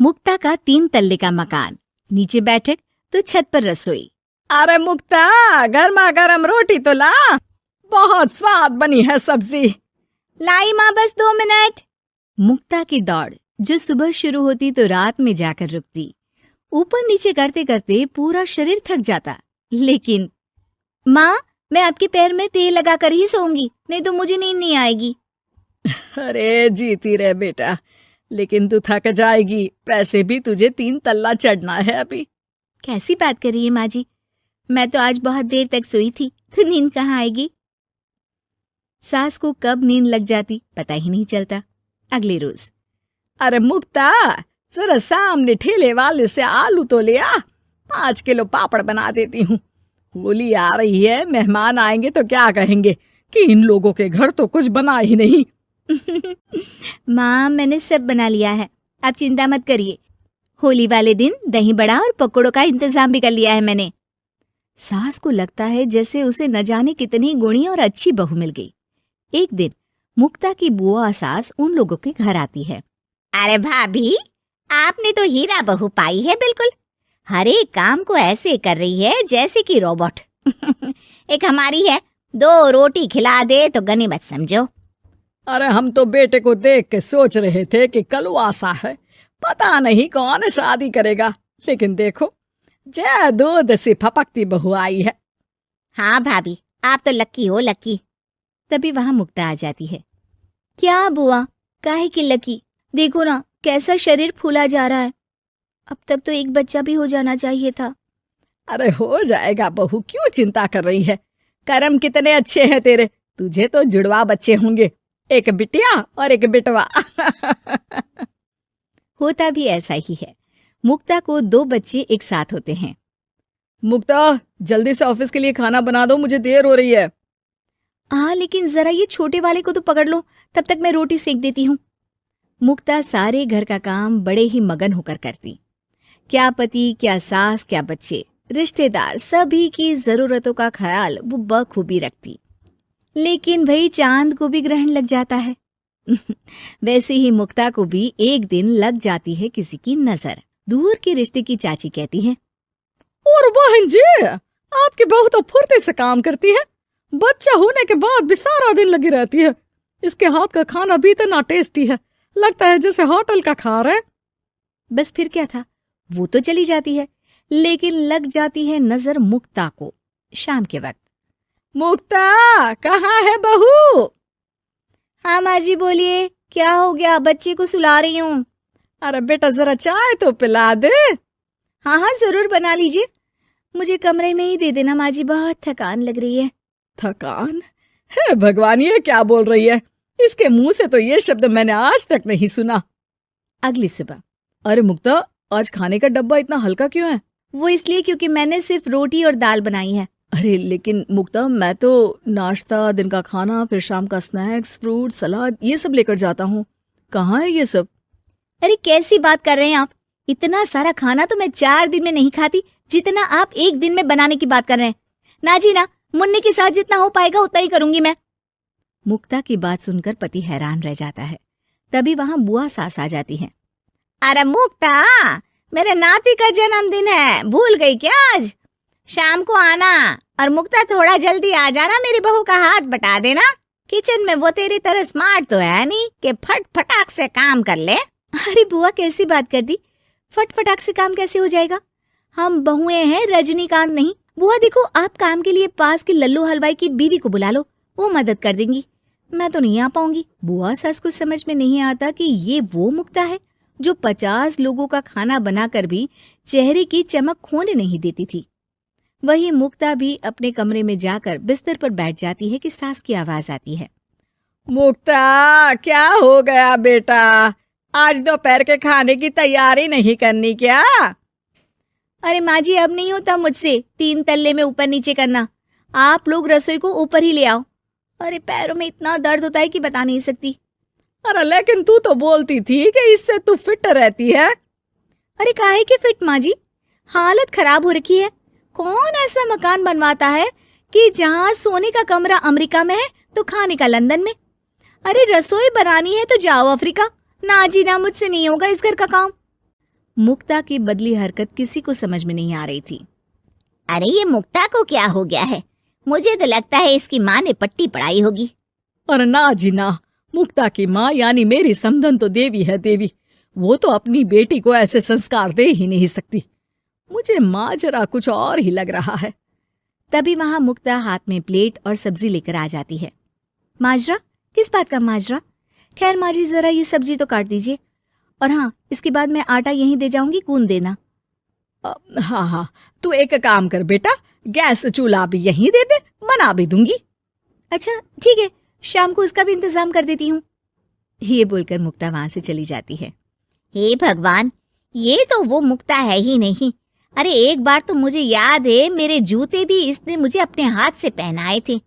मुक्ता का 3 तल्ले का मकान, नीचे बैठक तो छत पर रसोई। अरे मुक्ता, गर्मा गर्म रोटी तो ला, बहुत स्वाद बनी है सब्जी। लाई माँ, बस 2 मिनट। मुक्ता की दौड़ जो सुबह शुरू होती तो रात में जाकर रुकती। ऊपर नीचे करते करते पूरा शरीर थक जाता, लेकिन माँ, मैं आपके पैर में तेल लगाकर ही सोऊंगी, नहीं तो मुझे नींद नहीं आएगी। अरे जीती रहे बेटा, लेकिन तू थक जाएगी, वैसे भी तुझे 3 तल्ला चढ़ना है अभी। कैसी बात कर रही है माँ जी, मैं तो आज बहुत देर तक सोई थी, तो नींद कहाँ आएगी। सास को कब नींद लग जाती पता ही नहीं चलता। अगले रोज, अरे मुक्ता, जरा सामने ठेले वाले से आलू तो ले आ, 5 किलो पापड़ बना देती हूँ। होली आ रही है, मेहमान आएंगे तो क्या कहेंगे कि इन लोगों के घर तो कुछ बना ही नहीं। माँ, मैंने सब बना लिया है, आप चिंता मत करिए। होली वाले दिन दही बड़ा और पकौड़ों का इंतजाम भी कर लिया है मैंने। सास को लगता है जैसे उसे न जाने कितनी गुणी और अच्छी बहू मिल गई। एक दिन मुक्ता की बुआ सास उन लोगों के घर आती है। अरे भाभी, आपने तो हीरा बहू पाई है बिल्कुल। हर एक काम को ऐसे कर रही है जैसे कि रोबोट। एक हमारी है, 2 रोटी खिला दे तो गनीमत समझो। अरे हम तो बेटे को देख के सोच रहे थे कि कलवासा है, पता नहीं कौन शादी करेगा, लेकिन देखो जय दूध से फपकती बहू आई है। हाँ भाभी, आप तो लक्की हो, लक्की। तभी वहां मुक्ता आ जाती है। क्या बुआ, काहे की लकी, देखो ना कैसा शरीर फूला जा रहा है। अब तक तो एक बच्चा भी हो जाना चाहिए था। अरे हो जाएगा बहू, क्यों चिंता कर रही है। कर्म कितने अच्छे हैं तेरे, तुझे तो जुड़वा बच्चे होंगे, एक बिटिया और एक बिटवा। होता भी ऐसा ही है। मुक्ता को 2 बच्चे एक साथ होते हैं। मुक्ता, जल्दी से ऑफिस के लिए खाना बना दो, मुझे देर हो रही है। हाँ, लेकिन जरा ये छोटे वाले को तो पकड़ लो, तब तक मैं रोटी सेक देती हूँ। मुक्ता सारे घर का काम बड़े ही मगन होकर करती। क्या पति, क्या सास, क्या बच्चे, रिश्तेदार, सभी की जरूरतों का ख्याल वो बखूबी रखती। लेकिन भाई चांद को भी ग्रहण लग जाता है। वैसे ही मुक्ता को भी एक दिन लग जाती है किसी की नजर। दूर के रिश्ते की चाची कहती है, और बहन जी, आपकी बहू तो फुर्ती से काम करती है, बच्चा होने के बाद भी सारा दिन लगी रहती है। इसके हाथ का खाना भी इतना टेस्टी है, लगता है जैसे होटल का खा रहे। बस फिर क्या था, वो तो चली जाती है, लेकिन लग जाती है नजर मुक्ता को। शाम के वक्त, मुक्ता, कहाँ है बहू? हाँ माँ जी बोलिए, क्या हो गया, बच्चे को सुला रही हूँ। अरे बेटा, जरा चाय तो पिला दे। हाँ हाँ जरूर, बना लीजिए, मुझे कमरे में ही दे देना माँ जी, बहुत थकान लग रही है। थकान? है भगवान, ये क्या बोल रही है, इसके मुंह से तो ये शब्द मैंने आज तक नहीं सुना। अगली सुबह, अरे मुक्ता, आज खाने का डब्बा इतना हल्का क्यों है? वो इसलिए क्योंकि मैंने सिर्फ रोटी और दाल बनाई है। अरे लेकिन मुक्ता, मैं तो नाश्ता, दिन का खाना, फिर शाम का स्नैक्स, फ्रूट, सलाद, ये सब लेकर जाता हूँ। कहाँ है ये सब? अरे कैसी बात कर रहे हैं आप, इतना सारा खाना तो मैं 4 दिन में नहीं खाती, जितना आप एक दिन में बनाने की बात कर रहे हैं। ना जी ना, मुन्ने के साथ जितना हो पाएगा उतना ही करूंगी मैं। मुक्ता की बात सुनकर पति हैरान रह जाता है। तभी वहां बुआ सास आ जाती है। अरे मुक्ता, मेरे नाती का जन्मदिन है, भूल गई क्या? आज शाम को आना, और मुक्ता थोड़ा जल्दी आ जाना, मेरी बहू का हाथ बटा देना। किचन में वो तेरी तरह स्मार्ट तो है नहीं कि फट फटाक से काम कर ले। अरे बुआ, कैसी बात कर दी, फट फटाक से काम कैसे हो जाएगा, हम बहुएं हैं, रजनीकांत नहीं। बुआ देखो, आप काम के लिए पास के लल्लू हलवाई की बीवी को बुला लो, वो मदद कर देंगी, मैं तो नहीं आ पाऊंगी। बुआ सास को समझ में नहीं आता कि ये वो मुक्ता है जो 50 लोगों का खाना बनाकर भी चेहरे की चमक खोने नहीं देती थी। वही मुक्ता भी अपने कमरे में जाकर बिस्तर पर बैठ जाती है कि सास की आवाज आती है। मुक्ता, क्या हो गया बेटा, आज दोपहर के खाने की तैयारी नहीं करनी क्या? अरे माँ जी, अब नहीं होता मुझसे 3 तल्ले में ऊपर नीचे करना, आप लोग रसोई को ऊपर ही ले आओ। अरे पैरों में इतना दर्द होता है कि बता नहीं सकती। अरे लेकिन तू तो बोलती थी कि इससे तू फिट रहती है। अरे काहे के फिट माँ जी, हालत खराब हो रखी है। कौन ऐसा मकान बनवाता है कि जहाँ सोने का कमरा अमेरिका में है तो खाने का लंदन में। अरे रसोई बनानी है तो जाओ अफ्रीका। ना जी ना, मुझसे नहीं होगा इस घर का काम। मुक्ता की बदली हरकत किसी को समझ में नहीं आ रही थी। अरे ये मुक्ता को क्या हो गया है? मुझे तो लगता है इसकी माँ ने पट्टी पढ़ाई होगी। और ना जी ना, मुक्ता की माँ यानी मेरी समधन तो देवी है देवी। वो तो अपनी बेटी को ऐसे संस्कार दे ही नहीं सकती। मुझे माजरा कुछ और ही लग रहा है। तभी वहां मुक्ता हाथ में प्लेट और सब्जी लेकर आ जाती है। माजरा? किस बात का माजरा? खैर माँ जी, जरा ये सब्जी तो काट दीजिए, और हाँ, इसके बाद मैं आटा यहीं दे जाऊंगी, गूंद देना। हाँ हाँ, तू एक काम कर बेटा, गैस चूल्हा भी यहीं दे दे, बना भी दूंगी। अच्छा ठीक है, शाम को उसका भी इंतजाम कर देती हूँ। ये बोलकर मुक्ता वहां से चली जाती है। हे भगवान, ये तो वो मुक्ता है ही नहीं। अरे एक बार तो मुझे याद है, मेरे जूते भी इसने मुझे अपने हाथ से पहनाए थे।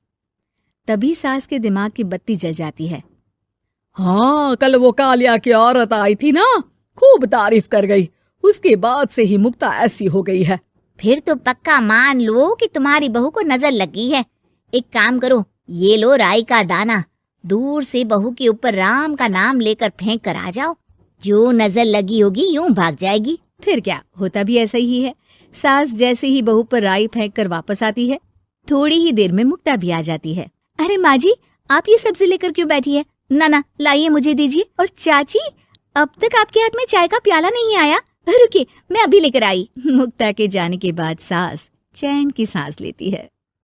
तभी सास के दिमाग की बत्ती जल जाती है। हाँ, कल वो कालिया की औरत आई थी ना, खूब तारीफ कर गई। उसके बाद से ही मुक्ता ऐसी हो गई है। फिर तो पक्का मान लो कि तुम्हारी बहू को नजर लगी है। एक काम करो, ये लो राई का दाना, दूर से बहू के ऊपर राम का नाम लेकर फेंक कर आ जाओ। जो नजर लगी होगी यूं भाग जाएगी। फिर क्या, होता भी ऐसा ही है। सास जैसे ही बहू पर राई फेंक कर वापस आती है, थोड़ी ही देर में मुक्ता भी आ जाती है। अरे माँ जी, आप ये सब्जी लेकर क्यों बैठी है? ना लाइए, मुझे दीजिए। और चाची, अब तक आपके हाथ में चाय का प्याला नहीं आया। रुकिए, मैं अभी लेकर आई। मुक्ता के जाने के बाद सास चैन की सांस लेती है।